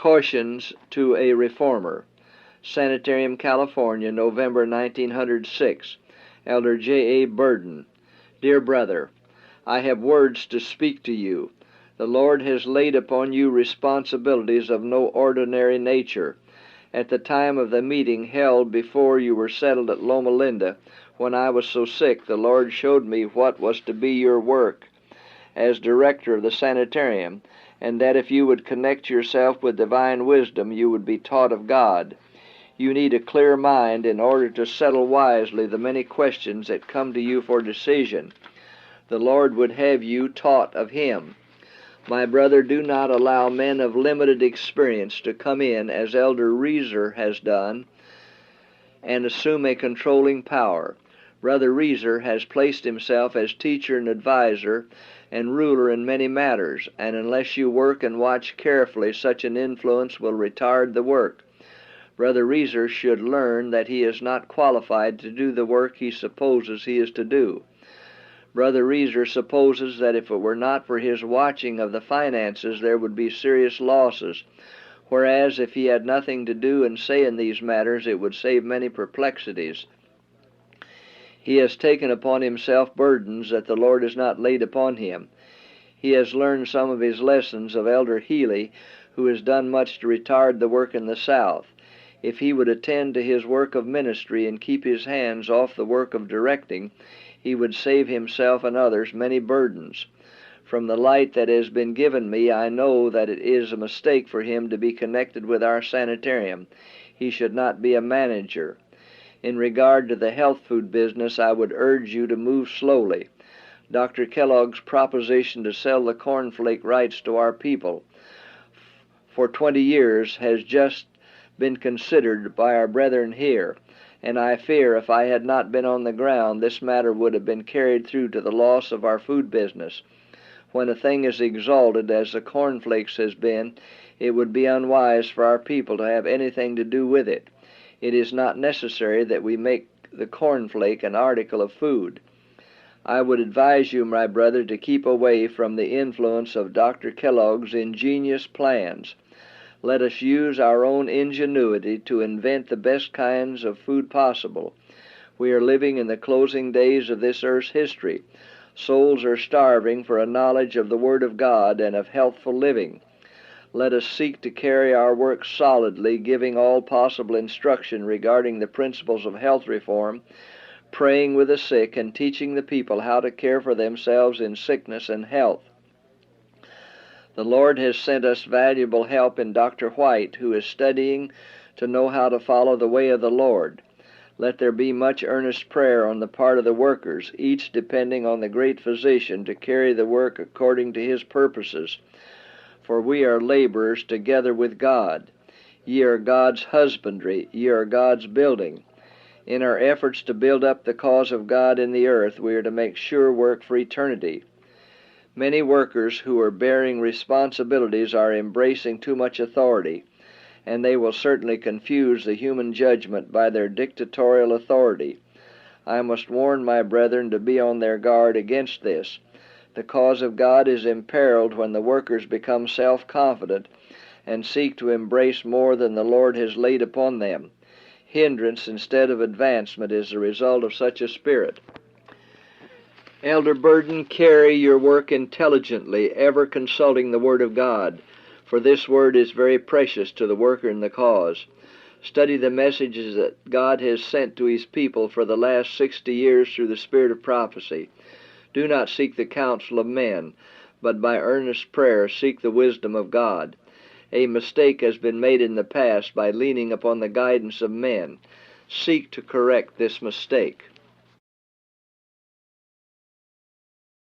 Cautions to a Reformer. Sanitarium, California, November 1906. Elder J. A. Burden. Dear Brother, I have words to speak to you. The Lord has laid upon you responsibilities of no ordinary nature. At the time of the meeting held before you were settled at Loma Linda, when I was so sick, the Lord showed me what was to be your work as director of the sanitarium, and that if you would connect yourself with divine wisdom, you would be taught of God. You need a clear mind in order to settle wisely the many questions that come to you for decision. The Lord would have you taught of Him. My brother, do not allow men of limited experience to come in, as Elder Reeser has done, and assume a controlling power. Brother Reeser has placed himself as teacher and advisor and ruler in many matters, and unless you work and watch carefully, such an influence will retard the work. Brother Reeser should learn that he is not qualified to do the work he supposes he is to do. Brother Reeser supposes that if it were not for his watching of the finances, there would be serious losses, whereas if he had nothing to do and say in these matters, it would save many perplexities. He has taken upon himself burdens that the Lord has not laid upon him. He has learned some of his lessons of Elder Healy, who has done much to retard the work in the South. If he would attend to his work of ministry and keep his hands off the work of directing, he would save himself and others many burdens. From the light that has been given me, I know that it is a mistake for him to be connected with our sanitarium. He should not be a manager. In regard to the health food business, I would urge you to move slowly. Dr. Kellogg's proposition to sell the cornflake rights to our people for 20 years has just been considered by our brethren here, and I fear if I had not been on the ground, this matter would have been carried through to the loss of our food business. When a thing is exalted, as the cornflakes has been, it would be unwise for our people to have anything to do with it. It is not necessary that we make the cornflake an article of food. I would advise you, my brother, to keep away from the influence of Dr. Kellogg's ingenious plans. Let us use our own ingenuity to invent the best kinds of food possible. We are living in the closing days of this earth's history. Souls are starving for a knowledge of the Word of God and of healthful living. Let us seek to carry our work solidly, giving all possible instruction regarding the principles of health reform, praying with the sick, and teaching the people how to care for themselves in sickness and health. The Lord has sent us valuable help in Dr. White, who is studying to know how to follow the way of the Lord. Let there be much earnest prayer on the part of the workers, each depending on the great physician to carry the work according to his purposes. For we are laborers together with God. Ye are God's husbandry, ye are God's building. In our efforts to build up the cause of God in the earth, we are to make sure work for eternity. Many workers who are bearing responsibilities are embracing too much authority, and they will certainly confuse the human judgment by their dictatorial authority. I must warn my brethren to be on their guard against this. The cause of God is imperiled when the workers become self-confident and seek to embrace more than the Lord has laid upon them. Hindrance instead of advancement is the result of such a spirit. Elder Burden, carry your work intelligently, ever consulting the Word of God, for this Word is very precious to the worker in the cause. Study the messages that God has sent to His people for the last 60 years through the spirit of prophecy. Do not seek the counsel of men, but by earnest prayer seek the wisdom of God. A mistake has been made in the past by leaning upon the guidance of men. Seek to correct this mistake.